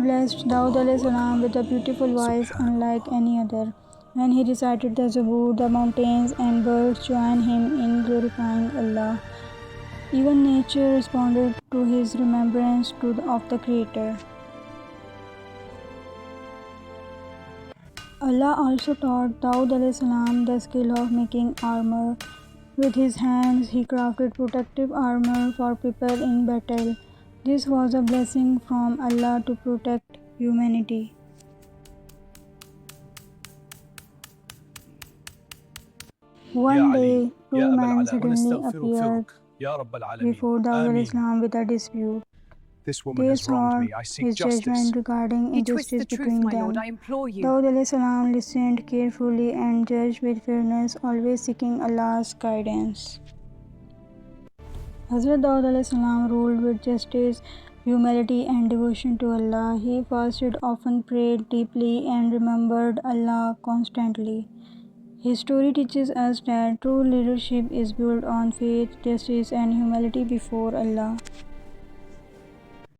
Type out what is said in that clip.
blessed Daud alayhi salam with a beautiful voice unlike any other. When he recited the Zabur, the mountains and birds joined him in glorifying Allah. Even nature responded to his remembrance of the Creator. Allah also taught Daud alayhi salam the skill of making armor. With his hands, he crafted protective armor for people in battle. This was a blessing from Allah to protect humanity. One day, two men suddenly appeared before Daud alayhi salam with a dispute. They sought his judgment regarding injustice between them. Daud alayhi salam listened carefully and judged with fairness, always seeking Allah's guidance. Hazrat Daud alayhi salam ruled with justice, humility and devotion to Allah. He fasted often, prayed deeply and remembered Allah constantly. His story teaches us that true leadership is built on faith, justice and humility before Allah.